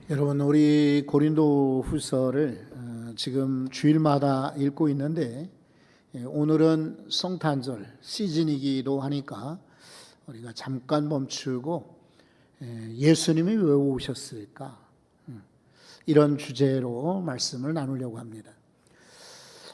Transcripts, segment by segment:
여러분, 우리 고린도 후서를 지금 주일마다 읽고 있는데, 오늘은 성탄절 시즌이기도 하니까 우리가 잠깐 멈추고 예수님이 왜 오셨을까? 이런 주제로 말씀을 나누려고 합니다.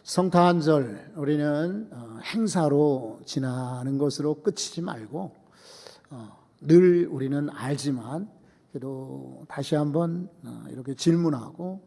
성탄절, 우리는 행사로 지나는 것으로 끝이지 말고 늘 우리는 알지만 그래도 다시 한번 이렇게 질문하고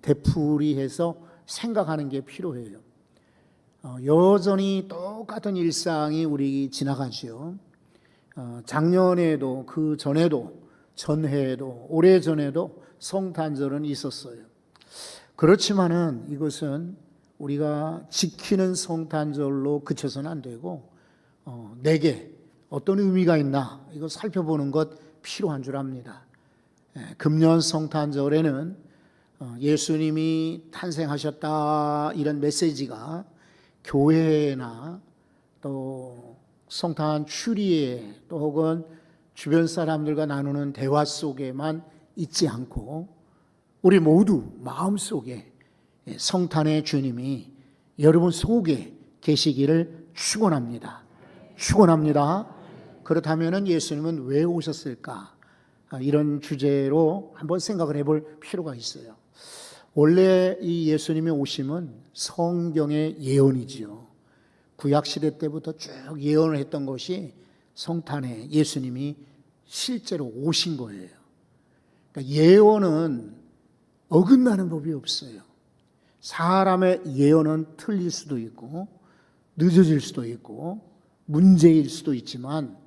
되풀이해서 생각하는 게 필요해요. 여전히 똑같은 일상이 우리 지나가지요. 작년에도 그 전에도 전해에도 오래전에도 성탄절은 있었어요. 그렇지만은 이것은 우리가 지키는 성탄절로 그쳐서는 안 되고 내게 어떤 의미가 있나 이거 살펴보는 것 필요한 줄 압니다. 금년 성탄절에는 예수님이 탄생하셨다 이런 메시지가 교회나 또 성탄 추리에 또 혹은 주변 사람들과 나누는 대화 속에만 있지 않고 우리 모두 마음속에 성탄의 주님이 여러분 속에 계시기를 축원합니다. 축원합니다. 그렇다면 예수님은 왜 오셨을까? 이런 주제로 한번 생각을 해볼 필요가 있어요. 원래 이 예수님의 오심은 성경의 예언이지요. 구약시대 때부터 쭉 예언을 했던 것이 성탄에 예수님이 실제로 오신 거예요. 그러니까 예언은 어긋나는 법이 없어요. 사람의 예언은 틀릴 수도 있고 늦어질 수도 있고 문제일 수도 있지만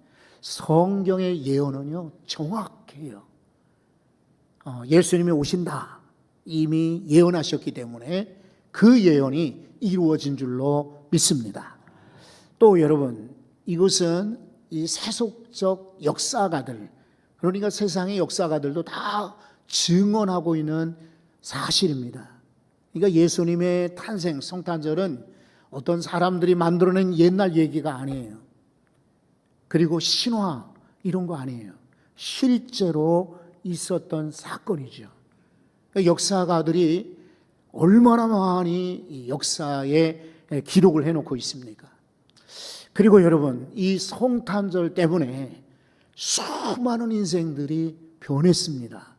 성경의 예언은요 정확해요. 예수님이 오신다 이미 예언하셨기 때문에 그 예언이 이루어진 줄로 믿습니다. 또 여러분, 이것은 이 세속적 역사가들, 그러니까 세상의 역사가들도 다 증언하고 있는 사실입니다. 그러니까 예수님의 탄생, 성탄절은 어떤 사람들이 만들어낸 옛날 얘기가 아니에요. 그리고 신화 이런 거 아니에요. 실제로 있었던 사건이죠. 역사가들이 얼마나 많이 역사에 기록을 해놓고 있습니까? 그리고 여러분, 이 성탄절 때문에 수많은 인생들이 변했습니다.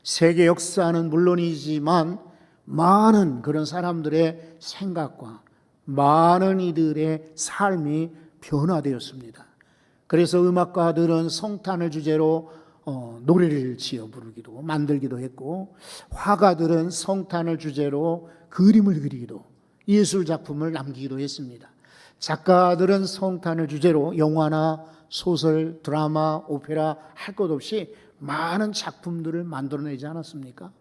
세계 역사는 물론이지만 많은 그런 사람들의 생각과 많은 이들의 삶이 변화되었습니다. 그래서 음악가들은 성탄을 주제로 노래를 지어 부르기도 만들기도 했고, 화가들은 성탄을 주제로 그림을 그리기도 예술작품을 남기기도 했습니다. 작가들은 성탄을 주제로 영화나 소설, 드라마, 오페라 할 것 없이 많은 작품들을 만들어내지 않았습니까?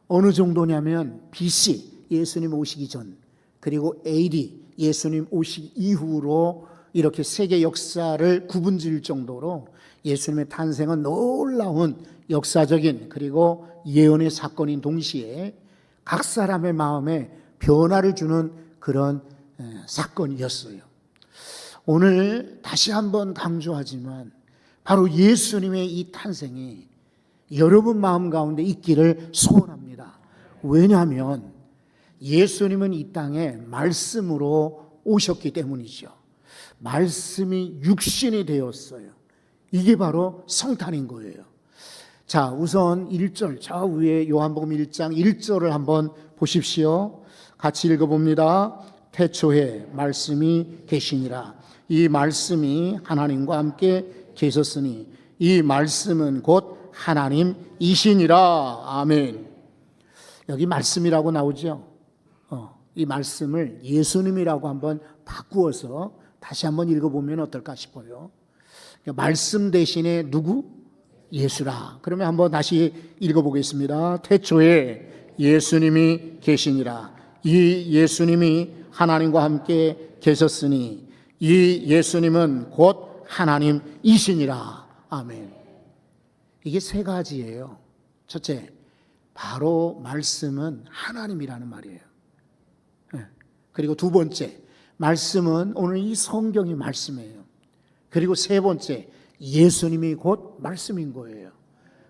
어느 정도냐면 BC, 예수님 오시기 전, 그리고 AD, 예수님 오시기 이후로 이렇게 세계 역사를 구분지을 정도로 예수님의 탄생은 놀라운 역사적인 그리고 예언의 사건인 동시에 각 사람의 마음에 변화를 주는 그런 사건이었어요. 오늘 다시 한번 강조하지만 바로 예수님의 이 탄생이 여러분 마음 가운데 있기를 소원합니다. 왜냐하면 예수님은 이 땅에 말씀으로 오셨기 때문이죠. 말씀이 육신이 되었어요. 이게 바로 성탄인 거예요. 자, 우선 1절, 저 위에 요한복음 1장 1절을 한번 보십시오. 같이 읽어봅니다. 태초에 말씀이 계시니라. 이 말씀이 하나님과 함께 계셨으니 이 말씀은 곧 하나님이시니라. 아멘. 여기 말씀이라고 나오죠. 이 말씀을 예수님이라고 한번 바꾸어서 다시 한번 읽어보면 어떨까 싶어요. 말씀 대신에 누구? 예수라. 그러면 한번 다시 읽어보겠습니다. 태초에 예수님이 계시니라. 이 예수님이 하나님과 함께 계셨으니 이 예수님은 곧 하나님이시니라. 아멘. 이게 세 가지예요. 첫째, 바로 말씀은 하나님이라는 말이에요. 그리고 두 번째, 말씀은 오늘 이 성경이 말씀이에요. 그리고 세 번째, 예수님이 곧 말씀인 거예요.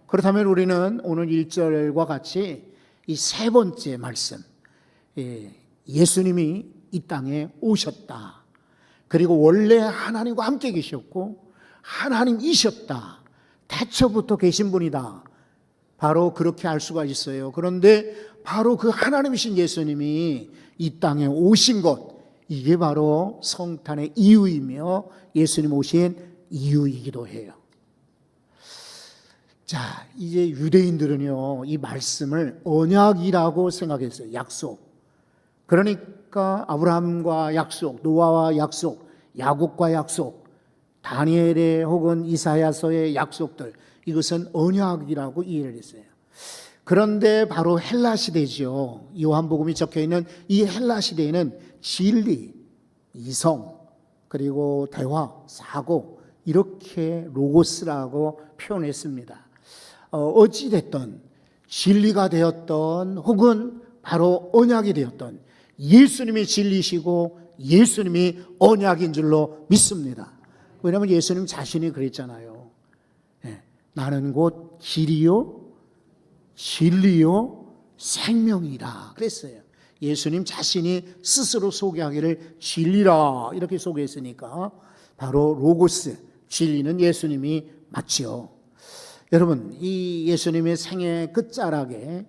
그렇다면 우리는 오늘 1절과 같이 이 세 번째 말씀, 예수님이 이 땅에 오셨다. 그리고 원래 하나님과 함께 계셨고 하나님이셨다. 태초부터 계신 분이다. 바로 그렇게 알 수가 있어요. 그런데 바로 그 하나님이신 예수님이 이 땅에 오신 것, 이게 바로 성탄의 이유이며 예수님 오신 이유이기도 해요. 자, 이제 유대인들은요, 이 말씀을 언약이라고 생각했어요. 약속. 그러니까 아브라함과 약속, 노아와 약속, 야곱과 약속, 다니엘의 혹은 이사야서의 약속들, 이것은 언약이라고 이해를 했어요. 그런데 바로 헬라 시대죠. 요한복음이 적혀있는 이 헬라 시대에는 진리, 이성, 그리고 대화, 사고, 이렇게 로고스라고 표현했습니다. 어찌됐든 진리가 되었던 혹은 바로 언약이 되었던 예수님이 진리시고 예수님이 언약인 줄로 믿습니다. 왜냐하면 예수님 자신이 그랬잖아요. 나는 곧 길이요 진리요 생명이라 그랬어요. 예수님 자신이 스스로 소개하기를 진리라 이렇게 소개했으니까 바로 로고스, 진리는 예수님이 맞지요. 여러분, 이 예수님의 생애 끝자락에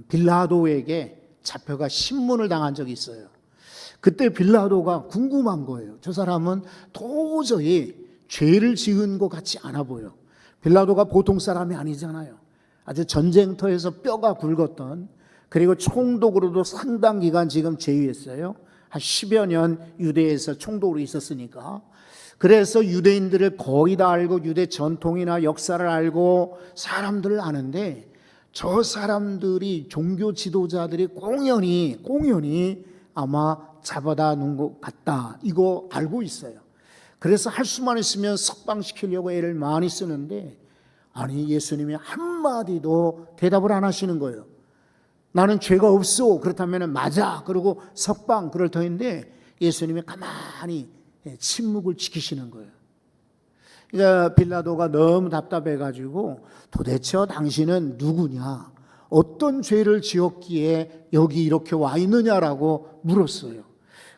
빌라도에게 잡혀가 신문을 당한 적이 있어요. 그때 빌라도가 궁금한 거예요. 저 사람은 도저히 죄를 지은 것 같지 않아 보여. 빌라도가 보통 사람이 아니잖아요. 아주 전쟁터에서 뼈가 굵었던, 그리고 총독으로도 상당 기간 지금 제위했어요. 한 10여 년 유대에서 총독으로 있었으니까. 그래서 유대인들을 거의 다 알고 유대 전통이나 역사를 알고 사람들을 아는데, 저 사람들이 종교 지도자들이 공연히 아마 잡아다 놓은 것 같다, 이거 알고 있어요. 그래서 할 수만 있으면 석방시키려고 애를 많이 쓰는데, 아니 예수님이 한마디도 대답을 안 하시는 거예요. 나는 죄가 없어. 그렇다면 맞아. 그리고 석방 그럴 터인데 예수님이 가만히 침묵을 지키시는 거예요. 그러니까 빌라도가 너무 답답해가지고 도대체 당신은 누구냐? 어떤 죄를 지었기에 여기 이렇게 와 있느냐라고 물었어요.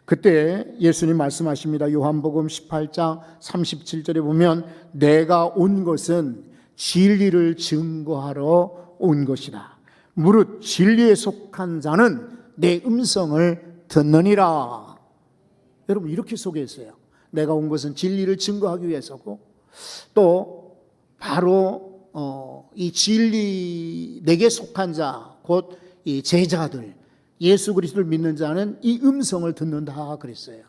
그때 예수님 말씀하십니다. 요한복음 18장 37절에 보면 내가 온 것은 진리를 증거하러 온 것이다. 무릇 진리에 속한 자는 내 음성을 듣느니라. 여러분 이렇게 소개했어요. 내가 온 것은 진리를 증거하기 위해서고, 또 바로 이 진리 내게 속한 자, 곧 이 제자들, 예수 그리스도를 믿는 자는 이 음성을 듣는다 그랬어요.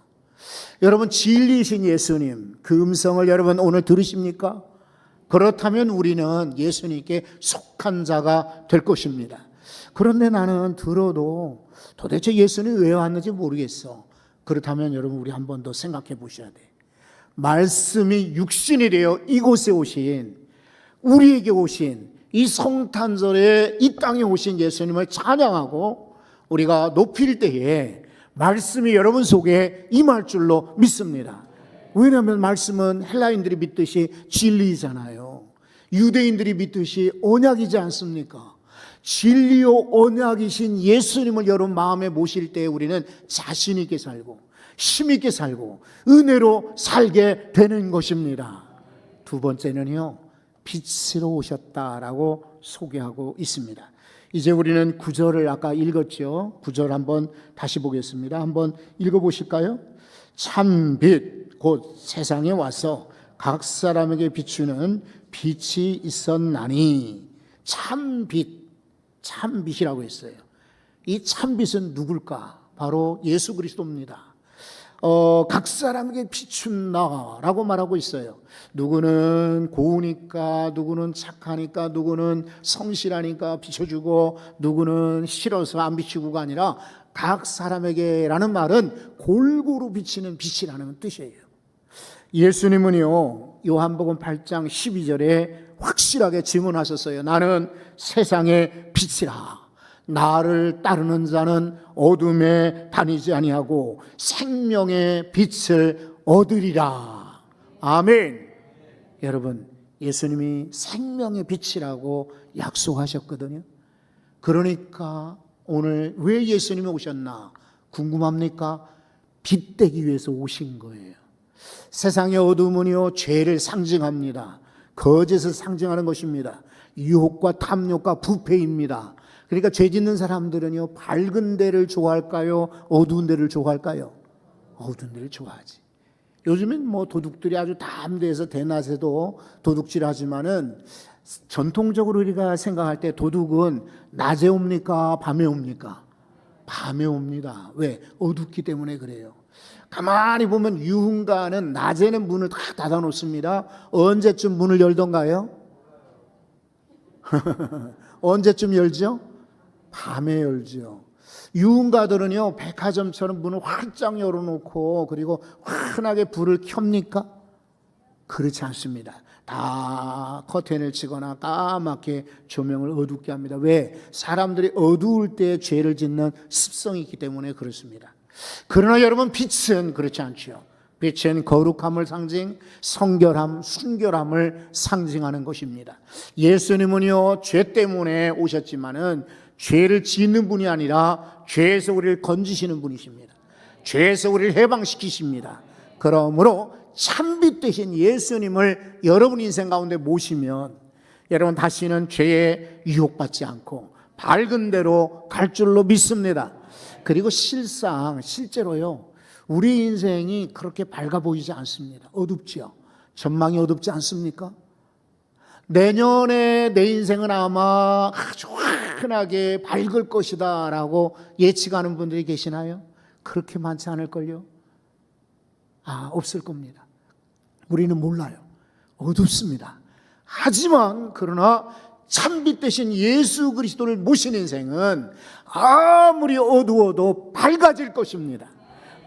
여러분 진리이신 예수님, 그 음성을 여러분 오늘 들으십니까? 그렇다면 우리는 예수님께 속한 자가 될 것입니다. 그런데 나는 들어도 도대체 예수님이 왜 왔는지 모르겠어. 그렇다면 여러분 우리 한 번 더 생각해 보셔야 돼. 말씀이 육신이 되어 이곳에 오신, 우리에게 오신 이 성탄절에 이 땅에 오신 예수님을 찬양하고 우리가 높일 때에 말씀이 여러분 속에 임할 줄로 믿습니다. 왜냐하면 말씀은 헬라인들이 믿듯이 진리잖아요. 유대인들이 믿듯이 언약이지 않습니까? 진리요 언약이신 예수님을 여러분 마음에 모실 때 우리는 자신 있게 살고 힘 있게 살고 은혜로 살게 되는 것입니다. 두 번째는요, 빛으로 오셨다라고 소개하고 있습니다. 이제 우리는 9절을 아까 읽었죠. 9절 한번 다시 보겠습니다. 한번 읽어보실까요? 참 빛, 곧 세상에 와서 각 사람에게 비추는 빛이 있었나니. 참빛, 참빛이라고 했어요. 이 참빛은 누굴까? 바로 예수 그리스도입니다. 각 사람에게 비춘다라고 말하고 있어요. 누구는 고우니까, 누구는 착하니까, 누구는 성실하니까 비춰주고, 누구는 싫어서 안 비추고가 아니라 각 사람에게라는 말은 골고루 비치는 빛이라는 뜻이에요. 예수님은요, 요한복음 8장 12절에 확실하게 증언하셨어요. 나는 세상의 빛이라. 나를 따르는 자는 어둠에 다니지 아니하고 생명의 빛을 얻으리라. 아멘. 여러분, 예수님이 생명의 빛이라고 약속하셨거든요. 그러니까 오늘 왜 예수님이 오셨나 궁금합니까? 빛 되기 위해서 오신 거예요. 세상의 어두움은요, 죄를 상징합니다. 거짓을 상징하는 것입니다. 유혹과 탐욕과 부패입니다. 그러니까 죄 짓는 사람들은요, 밝은 데를 좋아할까요? 어두운 데를 좋아할까요? 어두운 데를 좋아하지. 요즘엔 뭐 도둑들이 아주 담대해서 대낮에도 도둑질 하지만은 전통적으로 우리가 생각할 때 도둑은 낮에 옵니까? 밤에 옵니까? 밤에 옵니다. 왜? 어둡기 때문에 그래요. 가만히 보면 유흥가는 낮에는 문을 다 닫아 놓습니다. 언제쯤 문을 열던가요? 언제쯤 열죠? 밤에 열죠. 유흥가들은요, 백화점처럼 문을 활짝 열어놓고 그리고 환하게 불을 켭니까? 그렇지 않습니다. 다 커튼을 치거나 까맣게 조명을 어둡게 합니다. 왜? 사람들이 어두울 때 죄를 짓는 습성이 있기 때문에 그렇습니다. 그러나 여러분, 빛은 그렇지 않죠. 빛은 거룩함을 상징, 성결함, 순결함을 상징하는 것입니다. 예수님은요, 죄 때문에 오셨지만은 죄를 짓는 분이 아니라 죄에서 우리를 건지시는 분이십니다. 죄에서 우리를 해방시키십니다. 그러므로 참빛 되신 예수님을 여러분 인생 가운데 모시면 여러분 다시는 죄에 유혹받지 않고 밝은 대로 갈 줄로 믿습니다. 그리고 실제로요, 우리 인생이 그렇게 밝아 보이지 않습니다. 어둡지요. 전망이 어둡지 않습니까? 내년에 내 인생은 아마 아주 환하게 밝을 것이다 라고 예측하는 분들이 계시나요? 그렇게 많지 않을걸요? 없을 겁니다. 우리는 몰라요. 어둡습니다. 하지만 그러나 참빛 되신 예수 그리스도를 모신 인생은 아무리 어두워도 밝아질 것입니다.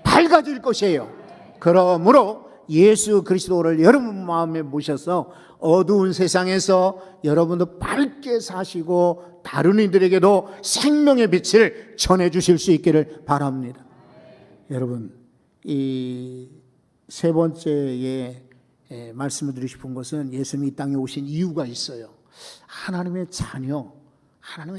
밝아질 것이에요. 그러므로 예수 그리스도를 여러분 마음에 모셔서 어두운 세상에서 여러분도 밝게 사시고 다른 이들에게도 생명의 빛을 전해주실 수 있기를 바랍니다. 여러분, 이 세 번째에 말씀을 드리고 싶은 것은 예수님이 이 땅에 오신 이유가 있어요. 하나님의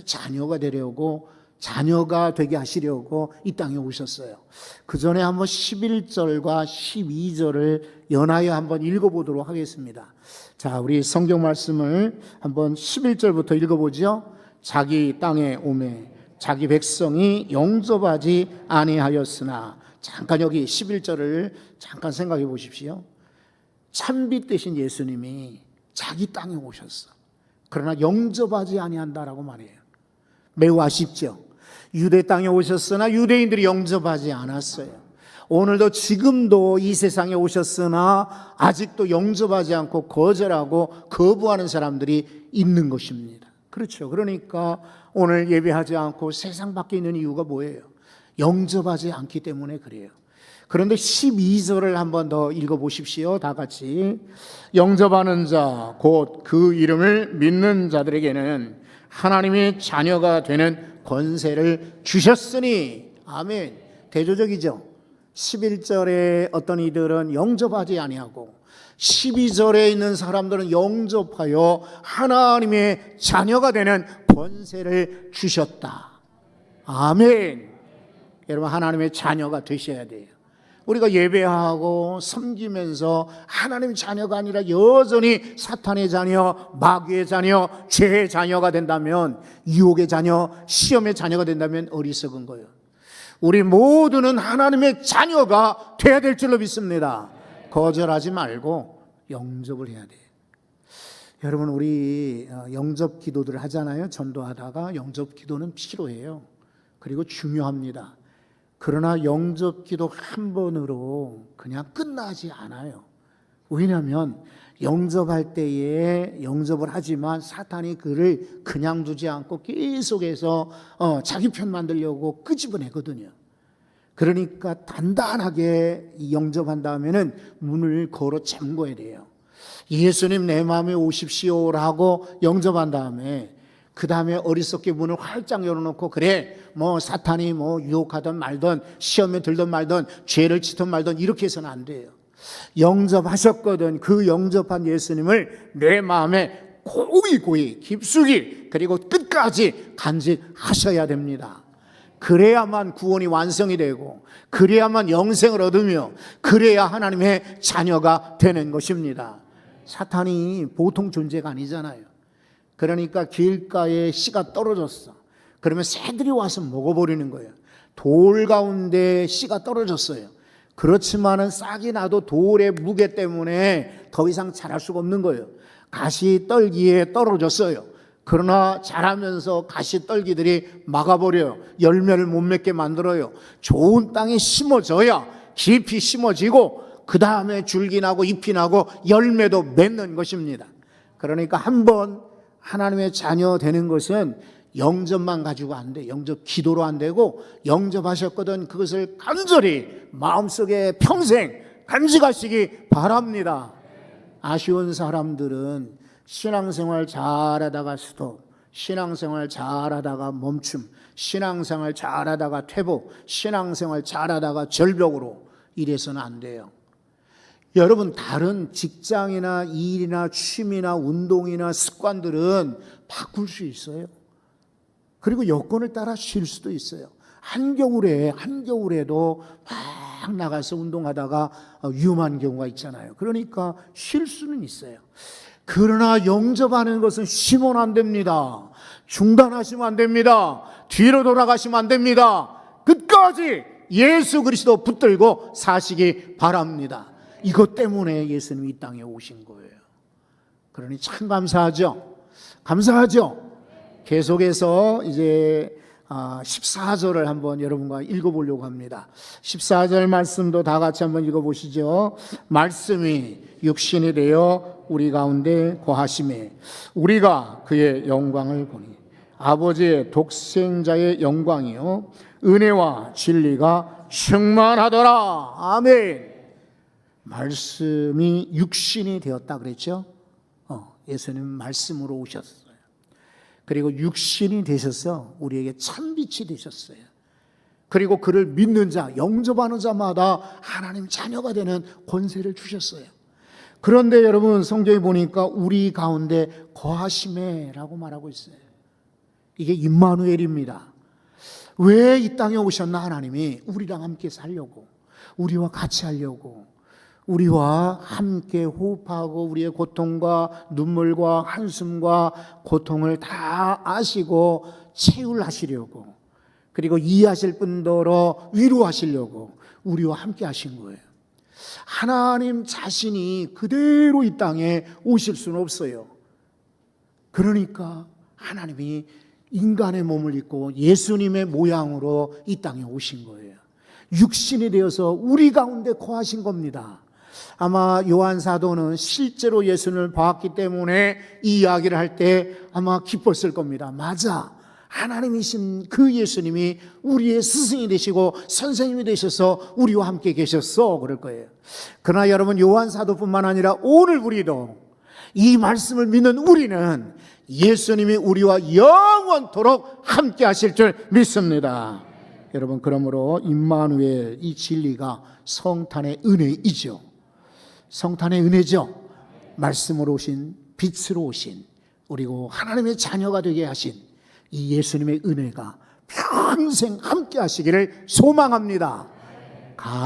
자녀가 되려고, 자녀가 되게 하시려고 이 땅에 오셨어요. 그 전에 한번 11절과 12절을 연하여 한번 읽어보도록 하겠습니다. 자, 우리 성경 말씀을 한번 11절부터 읽어보죠. 자기 땅에 오매 자기 백성이 영접하지 아니하였으나, 잠깐 여기 11절을 잠깐 생각해 보십시오. 참빛 되신 예수님이 자기 땅에 오셨어. 그러나 영접하지 아니한다라고 말해요. 매우 아쉽죠. 유대 땅에 오셨으나 유대인들이 영접하지 않았어요. 오늘도 지금도 이 세상에 오셨으나 아직도 영접하지 않고 거절하고 거부하는 사람들이 있는 것입니다. 그렇죠. 그러니까 오늘 예배하지 않고 세상 밖에 있는 이유가 뭐예요? 영접하지 않기 때문에 그래요. 그런데 12절을 한번 더 읽어보십시오. 다 같이. 영접하는 자, 곧 그 이름을 믿는 자들에게는 하나님의 자녀가 되는 권세를 주셨으니. 아멘. 대조적이죠. 11절에 어떤 이들은 영접하지 아니하고 12절에 있는 사람들은 영접하여 하나님의 자녀가 되는 권세를 주셨다. 아멘. 여러분, 하나님의 자녀가 되셔야 돼요. 우리가 예배하고 섬기면서 하나님의 자녀가 아니라 여전히 사탄의 자녀, 마귀의 자녀, 죄의 자녀가 된다면, 유혹의 자녀, 시험의 자녀가 된다면 어리석은 거예요. 우리 모두는 하나님의 자녀가 돼야 될 줄로 믿습니다. 거절하지 말고 영접을 해야 돼요. 여러분, 우리 영접 기도들을 하잖아요. 전도하다가 영접 기도는 필요해요. 그리고 중요합니다. 그러나 영접 기도 한 번으로 그냥 끝나지 않아요. 왜냐하면 영접할 때에 영접을 하지만 사탄이 그를 그냥 두지 않고 계속해서 자기 편 만들려고 끄집어내거든요. 그러니까 단단하게 영접한 다음에는 문을 걸어 잠궈야 돼요. 예수님 내 마음에 오십시오라고 영접한 다음에 그 다음에 어리석게 문을 활짝 열어놓고 그래 뭐 사탄이 뭐 유혹하든 말든 시험에 들든 말든 죄를 짓든 말든 이렇게 해서는 안 돼요. 영접하셨거든. 그 영접한 예수님을 내 마음에 고이 깊숙이 그리고 끝까지 간직하셔야 됩니다. 그래야만 구원이 완성이 되고, 그래야만 영생을 얻으며, 그래야 하나님의 자녀가 되는 것입니다. 사탄이 보통 존재가 아니잖아요. 그러니까 길가에 씨가 떨어졌어. 그러면 새들이 와서 먹어버리는 거예요. 돌 가운데 씨가 떨어졌어요. 그렇지만은 싹이 나도 돌의 무게 때문에 더 이상 자랄 수가 없는 거예요. 가시떨기에 떨어졌어요. 그러나 자라면서 가시떨기들이 막아버려요. 열매를 못 맺게 만들어요. 좋은 땅에 심어져야 깊이 심어지고 그 다음에 줄기 나고 잎이 나고 열매도 맺는 것입니다. 그러니까 한번 하나님의 자녀 되는 것은 영접만 가지고 안 돼. 영접 기도로 안 되고, 영접하셨거든 그것을 간절히 마음속에 평생 간직하시기 바랍니다. 아쉬운 사람들은 신앙생활 잘하다가 스톱, 신앙생활 잘하다가 멈춤, 신앙생활 잘하다가 퇴보, 신앙생활 잘하다가 절벽으로 이래서는 안 돼요. 여러분, 다른 직장이나 일이나 취미나 운동이나 습관들은 바꿀 수 있어요. 그리고 여건을 따라 쉴 수도 있어요. 한겨울에도 막 나가서 운동하다가 위험한 경우가 있잖아요. 그러니까 쉴 수는 있어요. 그러나 영접하는 것은 쉬면 안 됩니다. 중단하시면 안 됩니다. 뒤로 돌아가시면 안 됩니다. 끝까지 예수 그리스도 붙들고 사시기 바랍니다. 이것 때문에 예수님이 이 땅에 오신 거예요. 그러니 참 감사하죠. 감사하죠. 계속해서 이제 14절을 한번 여러분과 읽어보려고 합니다. 14절 말씀도 다 같이 한번 읽어보시죠. 말씀이 육신이 되어 우리 가운데 거하심에 우리가 그의 영광을 보니 아버지의 독생자의 영광이요 은혜와 진리가 충만하더라. 아멘. 말씀이 육신이 되었다 그랬죠. 예수님 말씀으로 오셨어요. 그리고 육신이 되셔서 우리에게 참빛이 되셨어요. 그리고 그를 믿는 자, 영접하는 자마다 하나님 자녀가 되는 권세를 주셨어요. 그런데 여러분, 성경에 보니까 우리 가운데 거하심에라고 말하고 있어요. 이게 임마누엘입니다. 왜 이 땅에 오셨나? 하나님이 우리랑 함께 살려고, 우리와 같이 하려고, 우리와 함께 호흡하고 우리의 고통과 눈물과 한숨과 고통을 다 아시고 채울하시려고, 그리고 이해하실 뿐더러 위로하시려고 우리와 함께 하신 거예요. 하나님 자신이 그대로 이 땅에 오실 수는 없어요. 그러니까 하나님이 인간의 몸을 입고 예수님의 모양으로 이 땅에 오신 거예요. 육신이 되어서 우리 가운데 거하신 겁니다. 아마 요한 사도는 실제로 예수님을 봤기 때문에 이 이야기를 할 때 아마 기뻤을 겁니다. 맞아, 하나님이신 그 예수님이 우리의 스승이 되시고 선생님이 되셔서 우리와 함께 계셨어, 그럴 거예요. 그러나 여러분, 요한 사도뿐만 아니라 오늘 우리도 이 말씀을 믿는 우리는 예수님이 우리와 영원토록 함께 하실 줄 믿습니다. 여러분, 그러므로 임마누엘, 이 진리가 성탄의 은혜이죠. 성탄의 은혜죠. 말씀으로 오신, 빛으로 오신, 그리고 하나님의 자녀가 되게 하신 이 예수님의 은혜가 평생 함께 하시기를 소망합니다.